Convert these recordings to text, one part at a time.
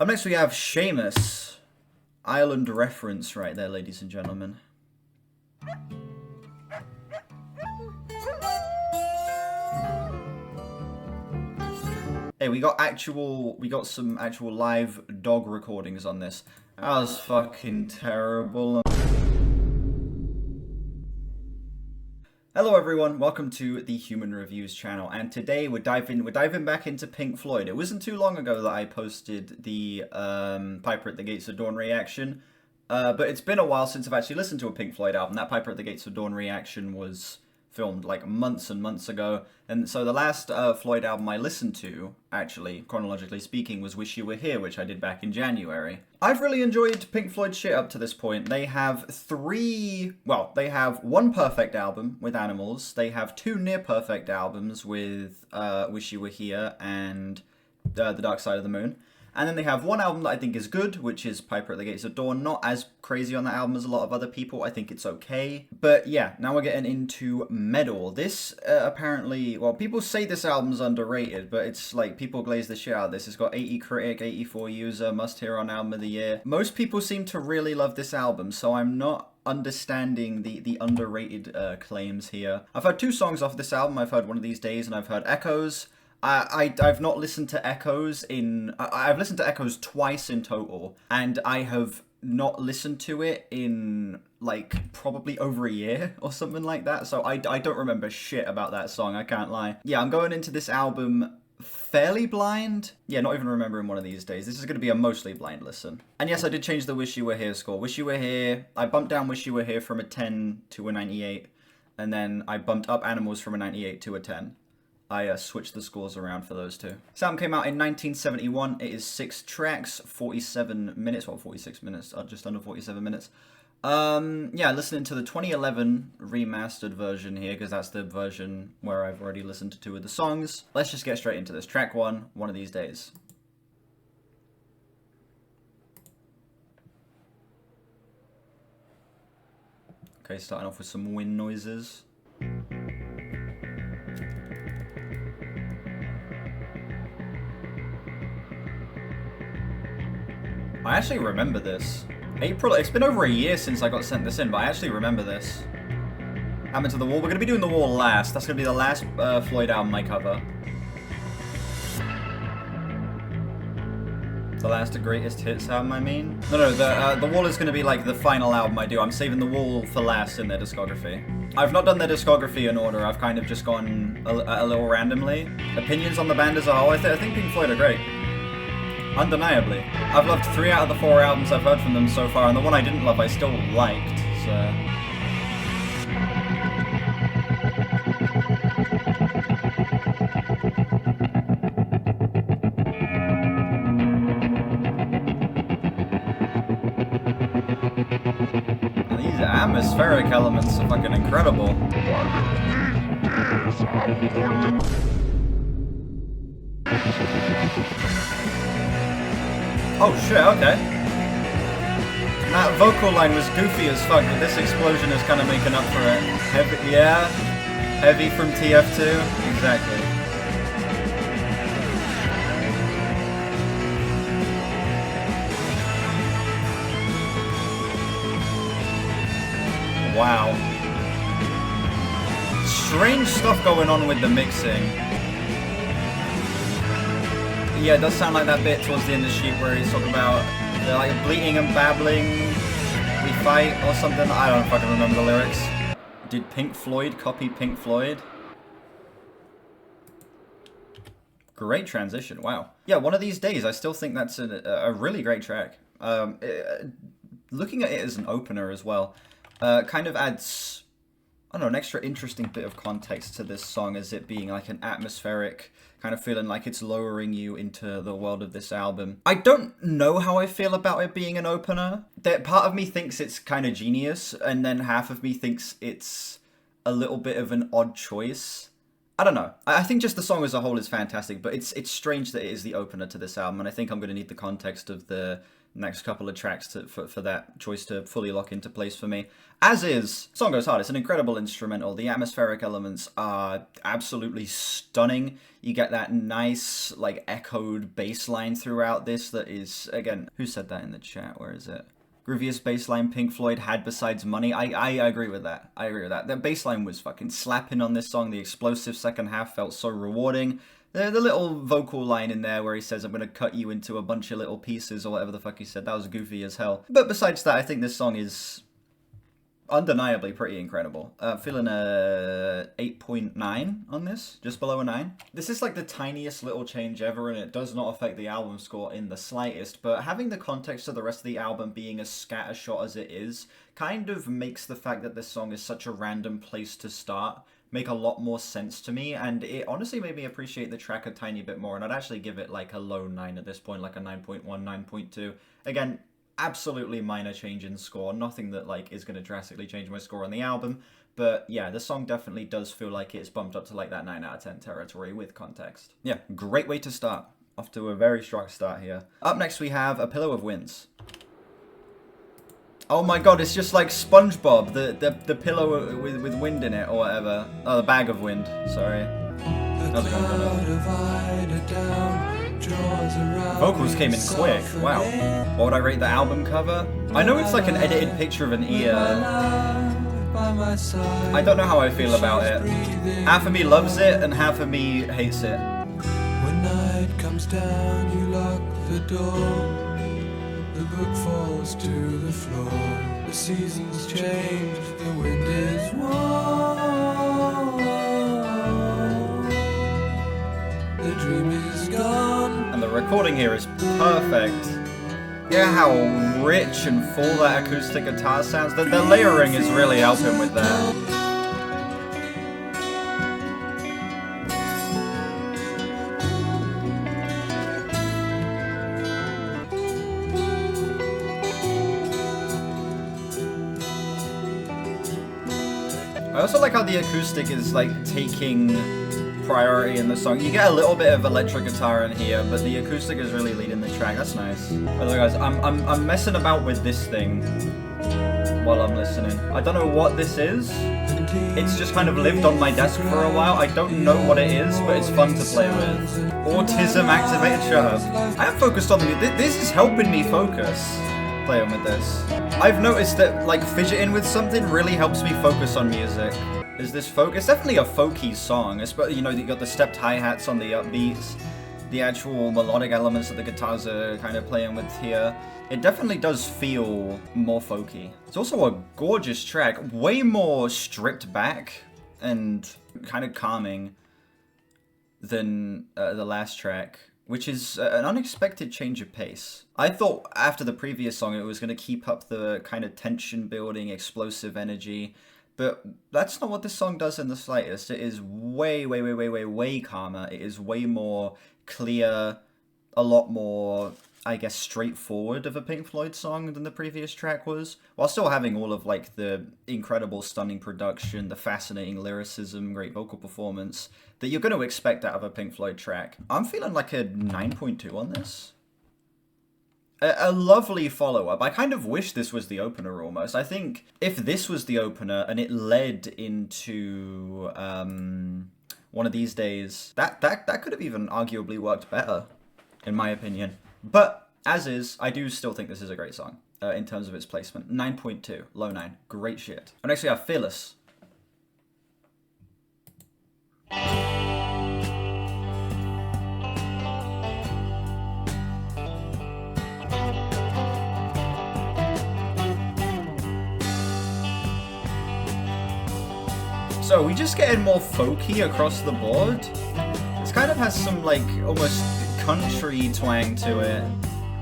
Up next we have Seamus. Island reference right there, ladies and gentlemen. Hey, we got some actual live dog recordings on this. That was fucking terrible. Hello everyone, welcome to the Human Reviews channel, and today we're diving back into Pink Floyd. It wasn't too long ago that I posted the Piper at the Gates of Dawn reaction, but it's been a while since I've actually listened to a Pink Floyd album. That Piper at the Gates of Dawn reaction was filmed like months and months ago, and so the last Floyd album I listened to, actually, chronologically speaking, was Wish You Were Here, which I did back in January. I've really enjoyed Pink Floyd shit up to this point. They have they have one perfect album with Animals, they have two near-perfect albums with Wish You Were Here and The Dark Side of the Moon. And then they have one album that I think is good, which is Piper at the Gates of Dawn. Not as crazy on that album as a lot of other people. I think it's okay. But yeah, now we're getting into Meddle. This apparently, well, people say this album's underrated, but it's like people glaze the shit out of this. It's got 80 critic, 84 user, must hear on album of the year. Most people seem to really love this album, so I'm not understanding the underrated claims here. I've heard two songs off this album. I've heard One of These Days and I've heard Echoes. I've not listened to Echoes I've listened to Echoes twice in total, and I have not listened to it in, like, probably over a year or something like that, so I don't remember shit about that song, I can't lie. Yeah, I'm going into this album fairly blind. Yeah, not even remembering One of These Days. This is going to be a mostly blind listen. And yes, I did change the Wish You Were Here score. Wish You Were Here, I bumped down Wish You Were Here from a 10 to a 98, and then I bumped up Animals from a 98 to a 10. I switched the scores around for those two. This album came out in 1971. It is 6 tracks, 47 minutes, well, 46 minutes, just under 47 minutes. Yeah, listening to the 2011 remastered version here, because that's the version where I've already listened to 2 of the songs. Let's just get straight into this. Track 1, One of These Days. Okay, starting off with some wind noises. I actually remember this. April, it's been over a year since I got sent this in, but I actually remember this. Hammer to the Wall. We're going to be doing The Wall last. That's going to be the last Floyd album I cover. The last greatest hits album, I mean? No, The Wall is going to be like the final album I do. I'm saving The Wall for last in their discography. I've not done their discography in order. I've kind of just gone a little randomly. Opinions on the band as a whole. I think Pink Floyd are great. Undeniably. I've loved 3 out of the 4 albums I've heard from them so far, and the one I didn't love I still liked, so... And these atmospheric elements are fucking incredible. Oh shit, okay. That vocal line was goofy as fuck, but this explosion is kind of making up for it. Heavy, yeah. Heavy from TF2, exactly. Wow. Strange stuff going on with the mixing. Yeah, it does sound like that bit towards the end of the sheet where he's talking about like bleating and babbling, we fight or something. I don't fucking remember the lyrics. Did Pink Floyd copy Pink Floyd? Great transition, wow. Yeah, One of These Days, I still think that's a really great track. Looking at it as an opener as well, kind of adds, I don't know, an extra interesting bit of context to this song as it being like an atmospheric, kind of feeling like it's lowering you into the world of this album. I don't know how I feel about it being an opener. That part of me thinks it's kind of genius, and then half of me thinks it's a little bit of an odd choice. I don't know. I think just the song as a whole is fantastic, but it's strange that it is the opener to this album, and I think I'm going to need the context of the next couple of tracks for that choice to fully lock into place for me. As is, song goes hard. It's an incredible instrumental. The atmospheric elements are absolutely stunning. You get that nice, like, echoed bass line throughout this that is, again, who said that in the chat? Where is it? Grooviest bass line Pink Floyd had besides Money. I agree with that. I agree with that. The bass line was fucking slapping on this song. The explosive second half felt so rewarding. The little vocal line in there where he says, I'm going to cut you into a bunch of little pieces, or whatever the fuck he said, that was goofy as hell. But besides that, I think this song is undeniably pretty incredible. Feeling a 8.9 on this, just below a 9. This is like the tiniest little change ever, and it does not affect the album score in the slightest, but having the context of the rest of the album being as scattershot as it is kind of makes the fact that this song is such a random place to start make a lot more sense to me, and it honestly made me appreciate the track a tiny bit more, and I'd actually give it like a low 9 at this point, like a 9.1, 9.2. Again, absolutely minor change in score, nothing that like is going to drastically change my score on the album, but yeah, the song definitely does feel like it's bumped up to like that 9 out of 10 territory with context. Yeah, great way to start. Off to a very strong start here. Up next we have A Pillow of Winds. Oh my god, it's just like SpongeBob, the pillow with wind in it, or whatever. Oh, the bag of wind, sorry. Vocals came in quick, wow. What would I rate the album cover? I know it's like an edited picture of an ear. I don't know how I feel about it. Half of me loves it, and half of me hates it. When night comes down, you lock the door. The book falls to the floor. The seasons change, the wind is warm. The dream is gone. And the recording here is perfect. Yeah, how rich and full that acoustic guitar sounds. The layering is really helping with that. I also like how the acoustic is like taking priority in the song. You get a little bit of electric guitar in here, but the acoustic is really leading the track. That's nice. By the way, guys, I'm messing about with this thing while I'm listening. I don't know what this is. It's just kind of lived on my desk for a while. I don't know what it is, but it's fun to play with. Autism activated. Shut up. I am focused on the music. This is helping me focus. Playing with this. I've noticed that like fidgeting with something really helps me focus on music. Is this folk? It's definitely a folky song. Especially, you know, you got the stepped hi-hats on the upbeats, the actual melodic elements that the guitars are kind of playing with here. It definitely does feel more folky. It's also a gorgeous track, way more stripped back and kind of calming than the last track, which is an unexpected change of pace. I thought after the previous song it was going to keep up the kind of tension building, explosive energy, but that's not what this song does in the slightest. It is way calmer. It is way more clear, a lot more, I guess, straightforward of a Pink Floyd song than the previous track was, while still having all of like the incredible, stunning production, the fascinating lyricism, great vocal performance that you're going to expect out of a Pink Floyd track. I'm feeling like a 9.2 on this. A lovely follow-up. I kind of wish this was the opener almost. I think if this was the opener and it led into one of these days, that could have even arguably worked better, in my opinion. But as is, I do still think this is a great song in terms of its placement. 9.2, low 9, great shit. And next we have Fearless. So we just getting more folky across the board. This kind of has some like almost country twang to it.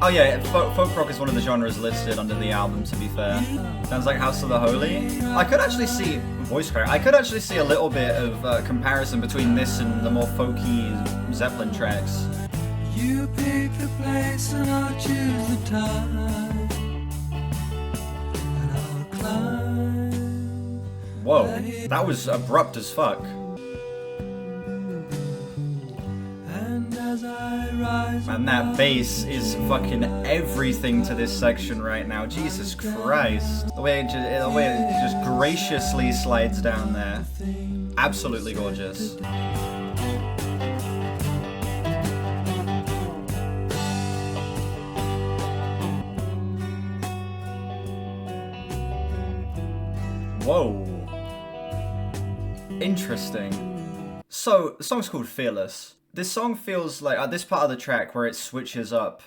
Oh yeah, folk rock is one of the genres listed under the album, to be fair. Sounds like House of the Holy. I could actually see, voice crack, I could actually see a little bit of comparison between this and the more folky Zeppelin tracks. You pick the place and I'll choose the time. And I'll climb. Whoa, that was abrupt as fuck. And as I rise And that bass is fucking everything to this section right now. Jesus Christ. The way it just graciously slides down there. Absolutely gorgeous. Whoa. Interesting. So, the song's called Fearless. This song feels like, at this part of the track where it switches up,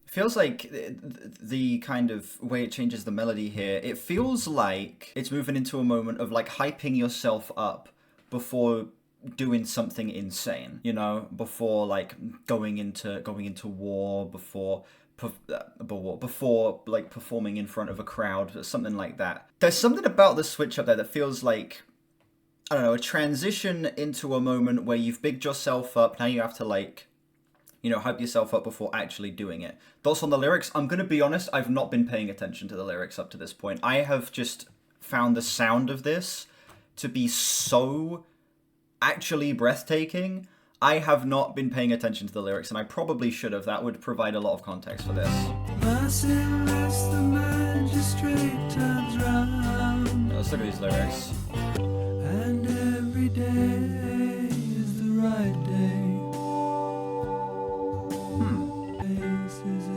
feels like the kind of way it changes the melody here, it feels like it's moving into a moment of like hyping yourself up before doing something insane, you know, before like going into war, before like performing in front of a crowd, something like that. There's something about the switch up there that feels like, I don't know, a transition into a moment where you've bigged yourself up. Now you have to like, you know, hype yourself up before actually doing it. Thoughts on the lyrics? I'm going to be honest, I've not been paying attention to the lyrics up to this point. I have just found the sound of this to be so actually breathtaking. I have not been paying attention to the lyrics, and I probably should have. That would provide a lot of context for this. Let's look at these lyrics. And every day is the right day.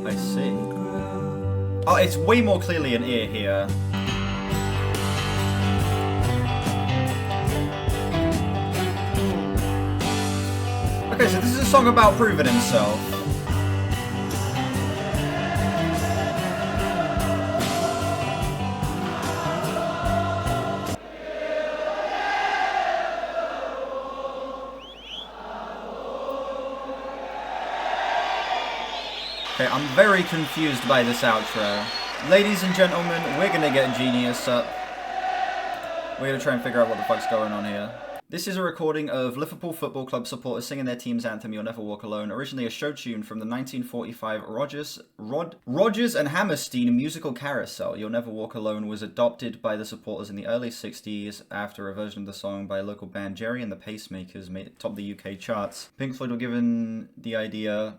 I see. Oh, it's way more clearly an ear here. Okay, so this is a song about proving himself. Okay, I'm very confused by this outro. Ladies and gentlemen, we're gonna get Genius up. We're gonna try and figure out what the fuck's going on here. This is a recording of Liverpool Football Club supporters singing their team's anthem, You'll Never Walk Alone, originally a show tune from the 1945 Rodgers and Hammerstein musical carousel. You'll Never Walk Alone was adopted by the supporters in the early 60s after a version of the song by a local band, Jerry and the Pacemakers, made it top the UK charts. Pink Floyd were given the idea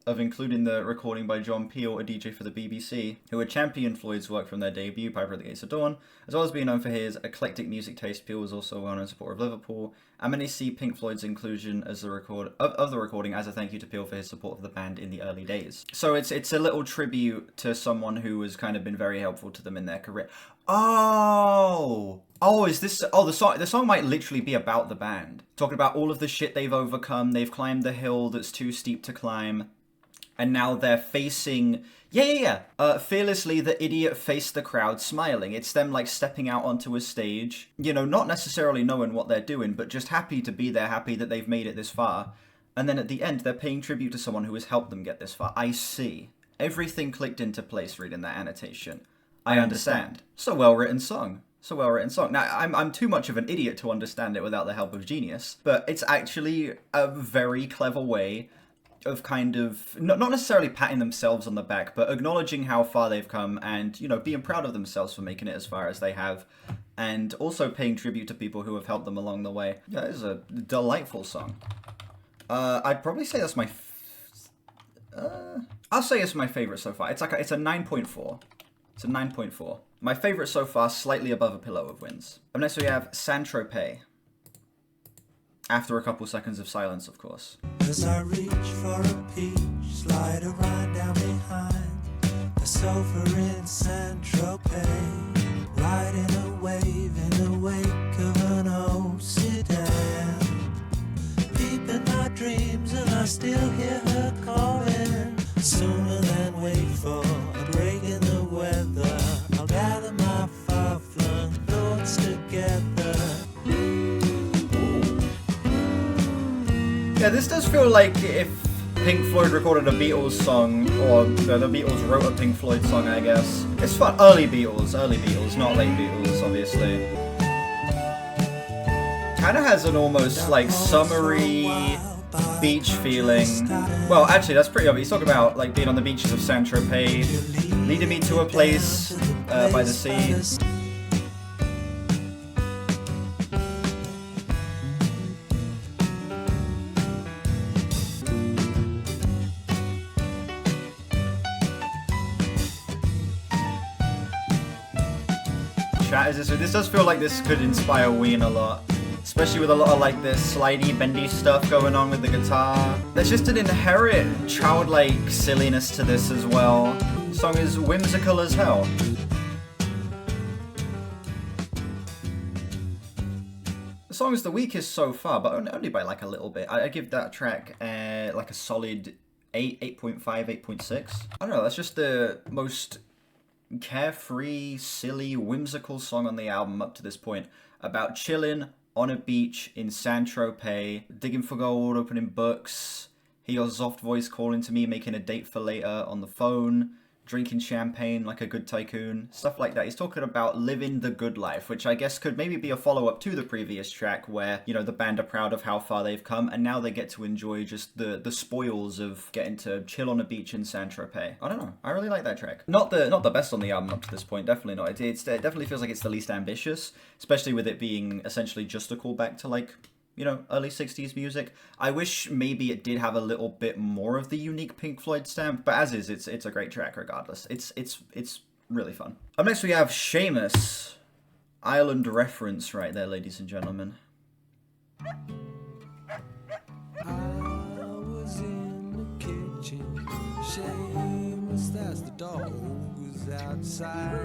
of including the recording by John Peel, a DJ for the BBC, who had championed Floyd's work from their debut, Piper at the Gates of Dawn. As well as being known for his eclectic music taste, Peel was also a well-known supporter of Liverpool, and many see Pink Floyd's inclusion as the recording as a thank you to Peel for his support of the band in the early days. So it's a little tribute to someone who has kind of been very helpful to them in their career. Is this... the song might literally be about the band. Talking about all of the shit they've overcome, they've climbed the hill that's too steep to climb, and now they're facing... fearlessly, the idiot faced the crowd smiling. It's them, like, stepping out onto a stage, you know, not necessarily knowing what they're doing, but just happy to be there, happy that they've made it this far. And then at the end, they're paying tribute to someone who has helped them get this far. I see. Everything clicked into place reading that annotation. I understand. It's a well-written song. Now, I'm too much of an idiot to understand it without the help of genius, but it's actually a very clever way of kind of, not necessarily patting themselves on the back, but acknowledging how far they've come and, you know, being proud of themselves for making it as far as they have, and also paying tribute to people who have helped them along the way. Yeah, it's a delightful song. I'd probably say that's I'll say it's my favorite so far. It's a 9.4. It's a 9.4. My favorite so far, slightly above A Pillow of Winds. Up next we have Tropez. After a couple seconds of silence, of course. As I reach for a peach, slide a ride down behind the sofa in Tropez, riding a wave in the wake of an old sedan. Deep in my dreams, and I still hear her calling. Sooner than wait for a break in the weather, I'll gather my far-flung thoughts together. Yeah, this does feel like if Pink Floyd recorded a Beatles song, or the Beatles wrote a Pink Floyd song, I guess. It's fun. Early Beatles, not late Beatles, obviously. Kind of has an almost like summery beach feeling. Well, actually, that's pretty obvious. Talk about like being on the beaches of Tropez, leading me to a place by the sea. chat is this does feel like this could inspire Ween a lot. Especially with a lot of like this slidey, bendy stuff going on with the guitar. There's just an inherent childlike silliness to this as well. The song is whimsical as hell. The song is the weakest so far, but only by like a little bit. I give that track like a solid 8.5, 8.6. I don't know, that's just the most carefree, silly, whimsical song on the album up to this point. About chilling on a beach in Tropez, digging for gold, opening books, hear your soft voice calling to me, making a date for later on the phone, drinking champagne like a good tycoon, stuff like that. He's talking about living the good life, which I guess could maybe be a follow-up to the previous track where, you know, the band are proud of how far they've come and now they get to enjoy just the spoils of getting to chill on a beach in Tropez. I don't know. I really like that track. Not the best on the album up to this point, definitely not. It definitely feels like it's the least ambitious, especially with it being essentially just a callback to like, you know, early 60s music. I wish maybe it did have a little bit more of the unique Pink Floyd stamp, but as is, it's a great track regardless. It's really fun. Up next we have Seamus. Island reference right there, ladies and gentlemen. I was in the kitchen. Seamus, that's the dog who's outside.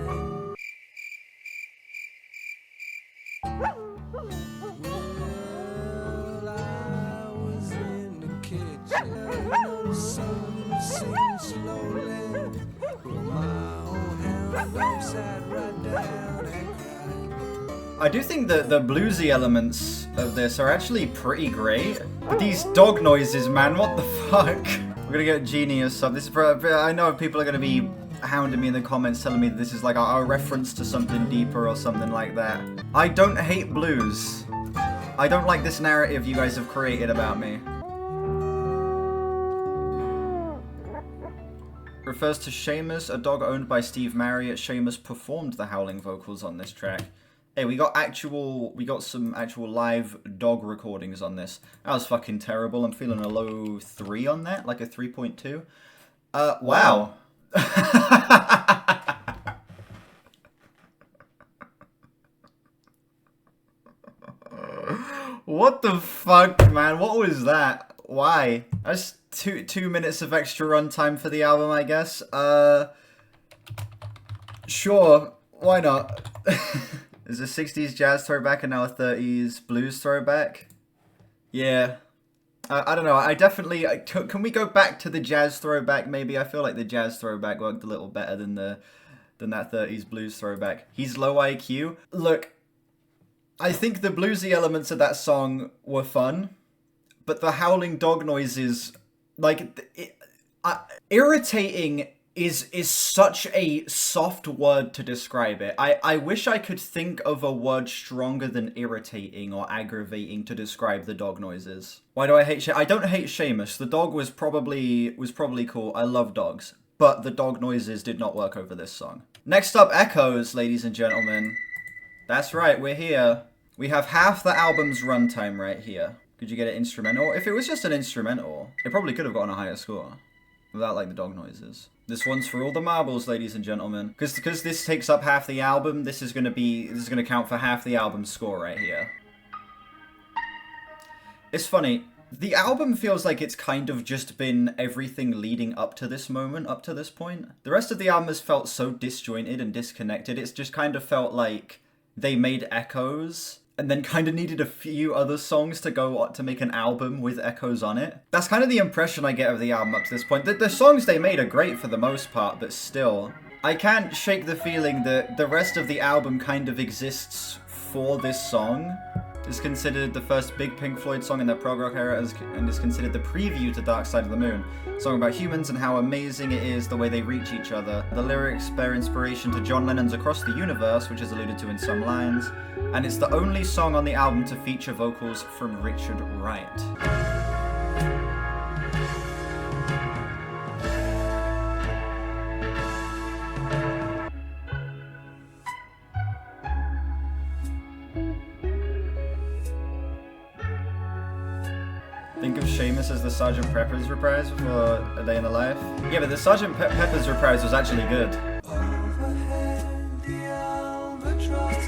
I do think that the bluesy elements of this are actually pretty great. But these dog noises, man, what the fuck? We're gonna get Genius up. This is I know people are gonna be hounding me in the comments telling me that this is like a reference to something deeper or something like that. I don't hate blues. I don't like this narrative you guys have created about me. Refers to Seamus, a dog owned by Steve Marriott. Seamus performed the howling vocals on this track. Hey, we got some actual live dog recordings on this. That was fucking terrible. I'm feeling a low 3 on that, like a 3.2. Wow. What the fuck, man? What was that? Why? That's two minutes of extra runtime for the album, I guess. Sure. Why not? There's a 60s jazz throwback and now a 30s blues throwback. Yeah. I don't know. I definitely... Can we go back to the jazz throwback, maybe? I feel like the jazz throwback worked a little better than that 30s blues throwback. He's low IQ. Look, I think the bluesy elements of that song were fun, but the howling dog noises, like, irritating is such a soft word to describe it. I wish I could think of a word stronger than irritating or aggravating to describe the dog noises. Why do I hate I don't hate Seamus. The dog was probably cool. I love dogs. But the dog noises did not work over this song. Next up, Echoes, ladies and gentlemen. That's right, we're here. We have half the album's runtime right here. Could you get an instrumental? If it was just an instrumental, it probably could have gotten a higher score. Without, like, the dog noises. This one's for all the marbles, ladies and gentlemen. Because this takes up half the album, this is gonna count for half the album's score right here. It's funny. The album feels like it's kind of just been everything leading up to this moment, up to this point. The rest of the album has felt so disjointed and disconnected. It's just kind of felt like they made Echoes and then kind of needed a few other songs to go to make an album with Echoes on it. That's kind of the impression I get of the album up to this point. The songs they made are great for the most part, but still, I can't shake the feeling that the rest of the album kind of exists for this song. It's considered the first big Pink Floyd song in their prog rock era and is considered the preview to Dark Side of the Moon. A song about humans and how amazing it is the way they reach each other. The lyrics bear inspiration to John Lennon's Across the Universe, which is alluded to in some lines, and it's the only song on the album to feature vocals from Richard Wright. Think of Seamus as the Sgt. Pepper's reprise for A Day in the Life. Yeah, but the Sgt. Pepper's reprise was actually good. Overhead, the albatross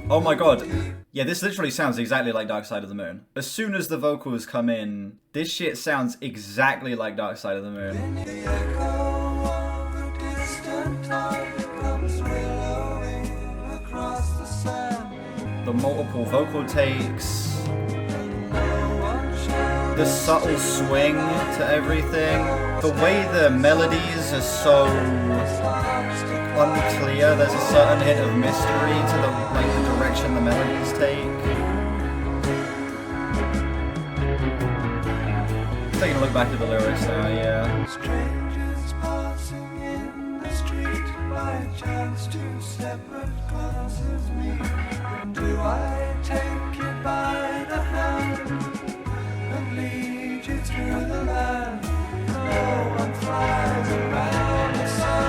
Oh my god. Yeah, this literally sounds exactly like Dark Side of the Moon. As soon as the vocals come in, this shit sounds exactly like Dark Side of the Moon. The multiple vocal takes, the subtle swing to everything, the way the melodies are so unclear. There's a certain hint of mystery to the direction the melodies take. Taking a look back at the lyrics now, yeah. Strangers passing in the street by chance, two separate classes meet. Do I take you by the hand and lead you through the land? No one flies around the sun.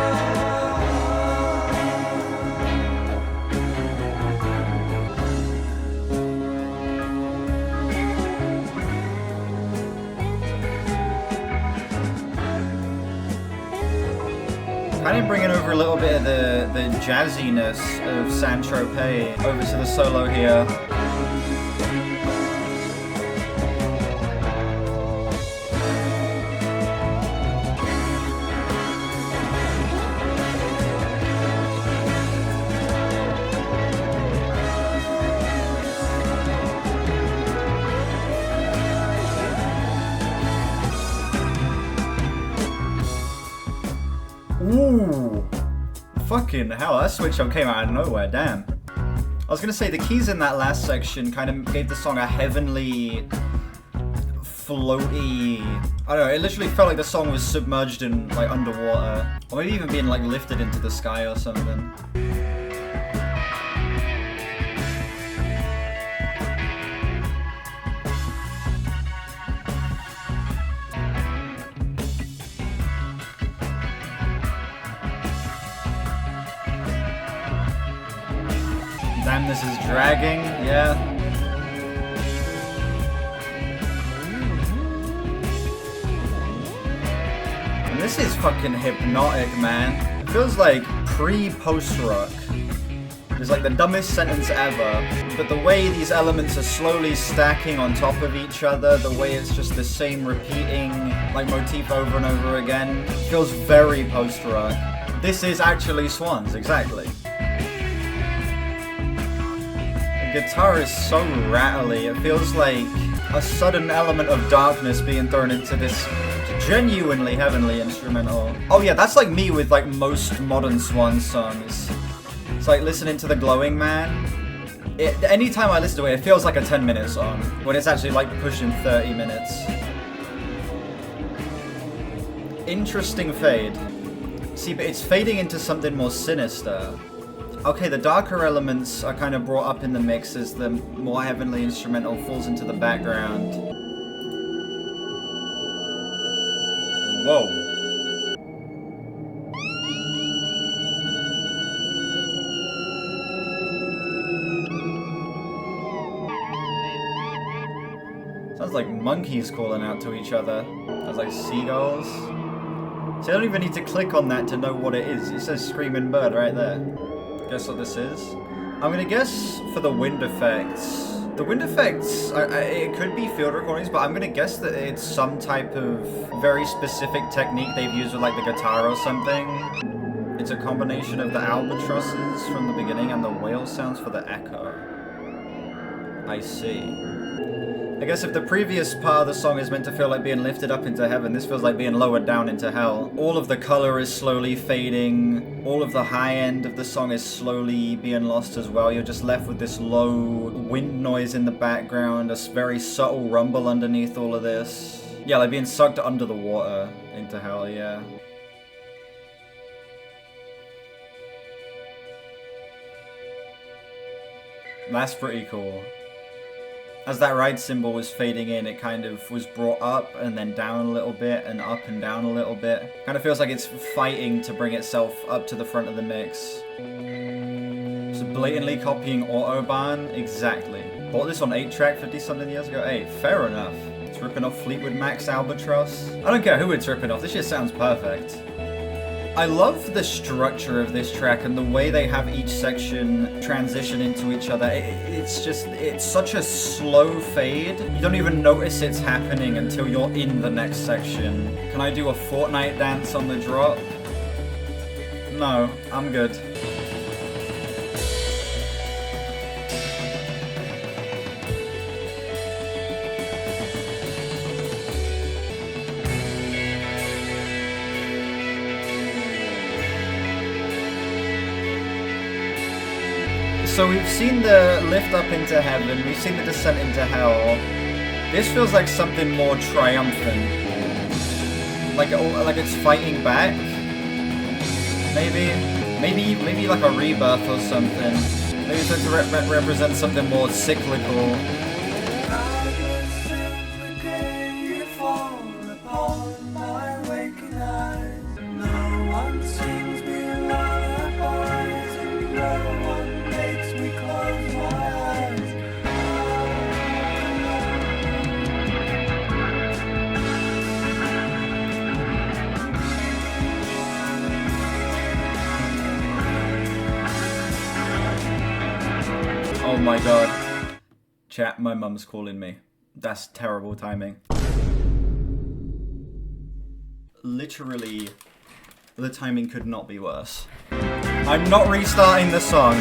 Kind of bringing over a little bit of the jazziness of San Tropez over to the solo here. Ooh, fucking hell, that switch up came out of nowhere, damn. I was gonna say, the keys in that last section kind of gave the song a heavenly, floaty, I don't know, it literally felt like the song was submerged in, like, underwater. Or maybe even being, like, lifted into the sky or something. Damn, this is dragging, yeah. And this is fucking hypnotic, man. It feels like pre-post-rock. It's like the dumbest sentence ever, but the way these elements are slowly stacking on top of each other, the way it's just the same repeating, like, motif over and over again, feels very post-rock. This is actually Swans, exactly. The guitar is so rattly, it feels like a sudden element of darkness being thrown into this genuinely heavenly instrumental. Oh yeah, that's like me with like most modern Swans songs. It's like listening to The Glowing Man. Anytime I listen to it, it feels like a 10-minute song, when it's actually like pushing 30 minutes. Interesting fade. See, but it's fading into something more sinister. Okay, the darker elements are kind of brought up in the mix as the more heavenly instrumental falls into the background. Whoa. Sounds like monkeys calling out to each other. Sounds like seagulls. So I don't even need to click on that to know what it is. It says Screaming Bird right there. Guess what this is? I'm gonna guess for the wind effects. The wind effects, it could be field recordings, but I'm gonna guess that it's some type of very specific technique they've used with like the guitar or something. It's a combination of the albatrosses from the beginning and the whale sounds for the echo. I see. I guess if the previous part of the song is meant to feel like being lifted up into heaven, this feels like being lowered down into hell. All of the color is slowly fading. All of the high end of the song is slowly being lost as well. You're just left with this low wind noise in the background, a very subtle rumble underneath all of this. Yeah, like being sucked under the water into hell, yeah. That's pretty cool. As that ride cymbal was fading in, it kind of was brought up and then down a little bit and up and down a little bit. Kind of feels like it's fighting to bring itself up to the front of the mix. So blatantly copying Autobahn, exactly. Bought this on 8-track 50-something years ago. Hey, fair enough. It's ripping off Fleetwood Mac's Albatross. I don't care who it's ripping off, this shit sounds perfect. I love the structure of this track and the way they have each section transition into each other. It's such a slow fade. You don't even notice it's happening until you're in the next section. Can I do a Fortnite dance on the drop? No, I'm good. So we've seen the lift up into heaven, we've seen the descent into hell. This feels like something more triumphant. Like it's fighting back. Maybe like a rebirth or something. Maybe it's to represent something more cyclical. Oh my god. Chat, my mum's calling me. That's terrible timing. Literally, the timing could not be worse. I'm not restarting the song.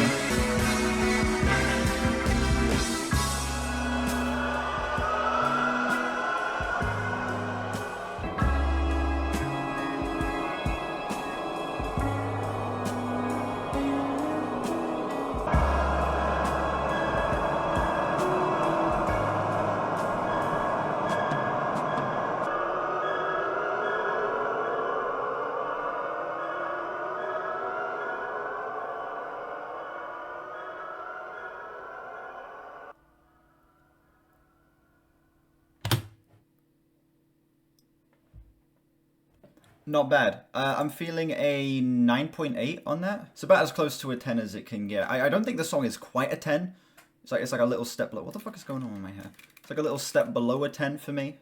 Not bad. I'm feeling a 9.8 on that. It's about as close to a 10 as it can get. I don't think the song is quite a 10. It's like a little step below. What the fuck is going on with my hair? It's like a little step below a 10 for me.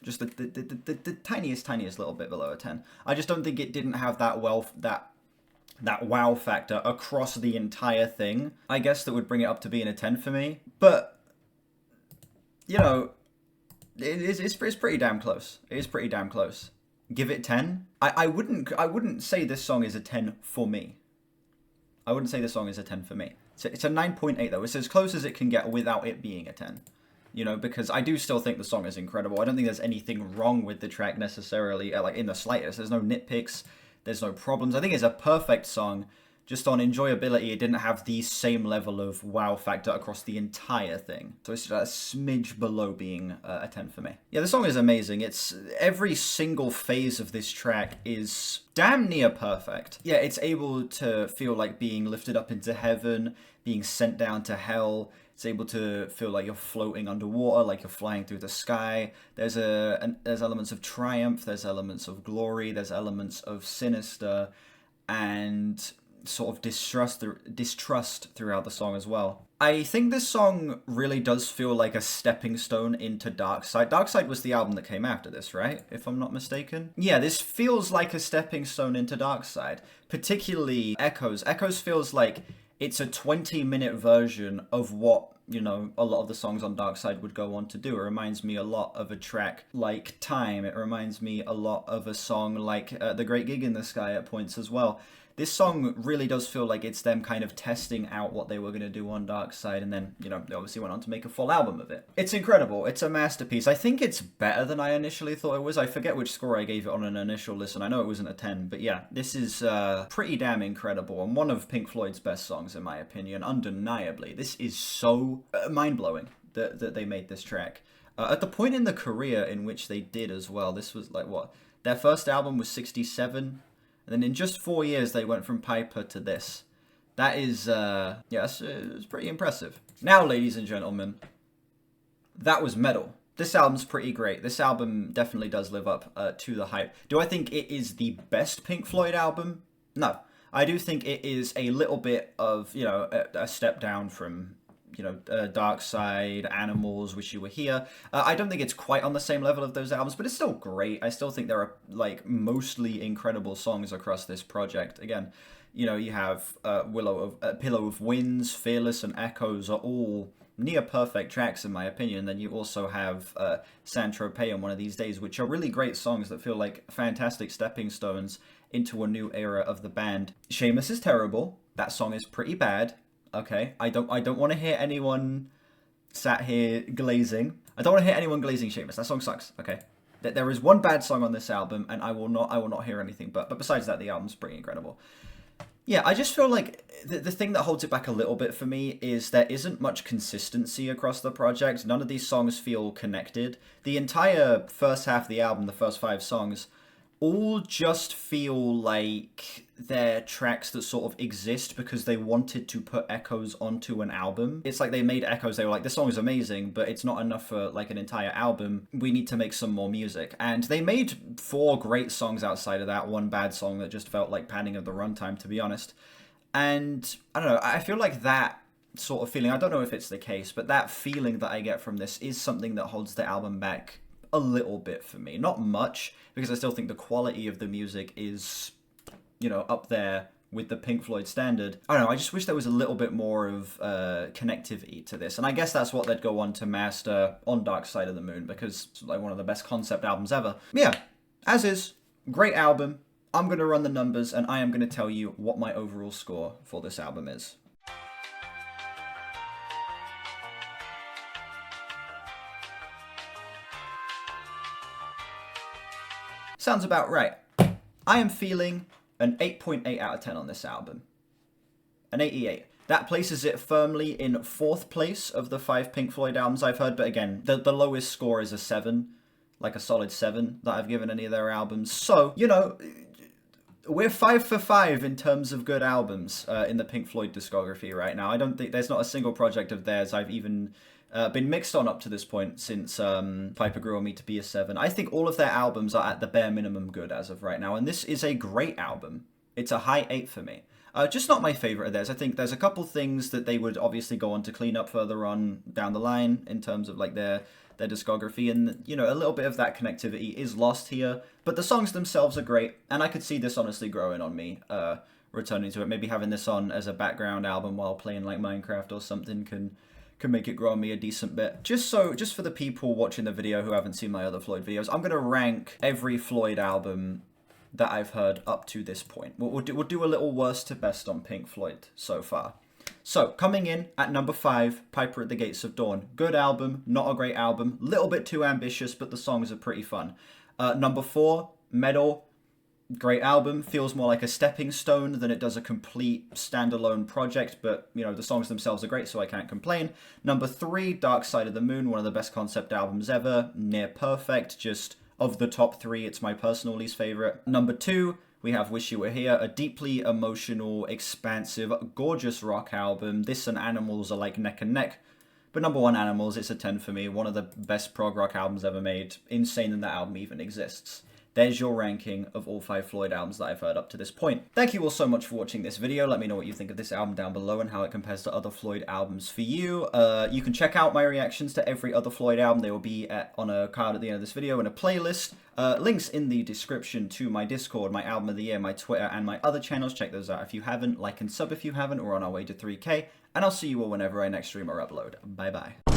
Just the tiniest little bit below a 10. I just don't think it didn't have that wow factor across the entire thing. I guess that would bring it up to being a 10 for me. But, you know, it's pretty damn close. It is pretty damn close. Give it 10. I wouldn't say this song is a 10 for me. I wouldn't say this song is a 10 for me. It's a 9.8 though. It's as close as it can get without it being a 10. You know, because I do still think the song is incredible. I don't think there's anything wrong with the track necessarily, like in the slightest. There's no nitpicks. There's no problems. I think it's a perfect song. Just on enjoyability, it didn't have the same level of wow factor across the entire thing. So it's a smidge below being a 10 for me. Yeah, the song is amazing. It's every single phase of this track is damn near perfect. Yeah, it's able to feel like being lifted up into heaven, being sent down to hell. It's able to feel like you're floating underwater, like you're flying through the sky. There's elements of triumph, there's elements of glory, there's elements of sinister, and sort of distrust throughout the song as well. I think this song really does feel like a stepping stone into Dark Side. Dark Side was the album that came after this, right? If I'm not mistaken. Yeah, this feels like a stepping stone into Dark Side. Particularly Echoes. Echoes feels like it's a 20-minute version of what, you know, a lot of the songs on Dark Side would go on to do. It reminds me a lot of a track like Time. It reminds me a lot of a song like The Great Gig in the Sky at points as well. This song really does feel like it's them kind of testing out what they were going to do on Dark Side, and then, you know, they obviously went on to make a full album of it. It's incredible. It's a masterpiece. I think it's better than I initially thought it was. I forget which score I gave it on an initial listen. I know it wasn't a 10, but yeah, this is pretty damn incredible, and one of Pink Floyd's best songs, in my opinion, undeniably. This is so mind-blowing that they made this track. At the point in the career in which they did as well, this was like, what? Their first album was 67. And then in just 4 years, they went from Piper to this. That is, yeah, it's pretty impressive. Now, ladies and gentlemen, that was Meddle. This album's pretty great. This album definitely does live up to the hype. Do I think it is the best Pink Floyd album? No. I do think it is a little bit of, you know, a step down from, Dark Side, Animals, Wish You Were Here. I don't think it's quite on the same level of those albums, but it's still great. I still think there are like mostly incredible songs across this project. Again, you have Pillow of Winds, Fearless, and Echoes are all near perfect tracks in my opinion. Then you also have Tropez and One of These Days, which are really great songs that feel like fantastic stepping stones into a new era of the band. Seamus is terrible. That song is pretty bad. Okay, I don't want to hear anyone sat here glazing. I don't want to hear anyone glazing Seamus. That song sucks. Okay, there is one bad song on this album, and I will not hear anything. But besides that, the album's pretty incredible. Yeah, I just feel like the thing that holds it back a little bit for me is there isn't much consistency across the project. None of these songs feel connected. The entire first half of the album, the first 5 songs, all just feel like they're tracks that sort of exist because they wanted to put Echoes onto an album. It's like they made Echoes, they were like, this song is amazing, but it's not enough for like an entire album. We need to make some more music. And they made 4 great songs outside of that, 1 bad song that just felt like padding of the runtime, to be honest. And I don't know, I feel like that sort of feeling, I don't know if it's the case, but that feeling that I get from this is something that holds the album back a little bit for me. Not much, because I still think the quality of the music is, up there with the Pink Floyd standard. I don't know, I just wish there was a little bit more of connectivity to this. And I guess that's what they'd go on to master on Dark Side of the Moon, because it's like one of the best concept albums ever. Yeah, as is, great album. I'm going to run the numbers, and I am going to tell you what my overall score for this album is. Sounds about right. I am feeling an 8.8 out of 10 on this album. An 88. That places it firmly in 4th place of the 5 Pink Floyd albums I've heard, but again, the lowest score is a 7, like a solid 7 that I've given any of their albums. So, we're 5 for 5 in terms of good albums in the Pink Floyd discography right now. I don't think there's not a single project of theirs I've even been mixed on up to this point since Piper Grew on Me to Be a 7. I think all of their albums are at the bare minimum good as of right now, and this is a great album. It's a high 8 for me. Just not my favorite of theirs. I think there's a couple things that they would obviously go on to clean up further on down the line in terms of like their discography, and a little bit of that connectivity is lost here, but the songs themselves are great, and I could see this honestly growing on me, returning to it. Maybe having this on as a background album while playing like Minecraft or something can make it grow on me a decent bit. Just for the people watching the video who haven't seen my other Floyd videos, I'm gonna rank every Floyd album that I've heard up to this point. We'll do a little worst to best on Pink Floyd so far. So, coming in at number 5, Piper at the Gates of Dawn. Good album, not a great album, little bit too ambitious, but the songs are pretty fun. Number 4, Meddle. Great album, feels more like a stepping stone than it does a complete standalone project, but, the songs themselves are great, so I can't complain. Number 3, Dark Side of the Moon, one of the best concept albums ever, near perfect, just of the top 3, it's my personal least favorite. Number 2, we have Wish You Were Here, a deeply emotional, expansive, gorgeous rock album. This and Animals are like neck and neck. But number 1, Animals, it's a 10 for me. One of the best prog rock albums ever made. Insane that album even exists. There's your ranking of all 5 Floyd albums that I've heard up to this point. Thank you all so much for watching this video. Let me know what you think of this album down below and how it compares to other Floyd albums for you. You can check out my reactions to every other Floyd album. They will be on a card at the end of this video in a playlist. Links in the description to my Discord, my album of the year, my Twitter, and my other channels. Check those out if you haven't. Like and sub if you haven't. We're on our way to 3K. And I'll see you all whenever I next stream or upload. Bye bye.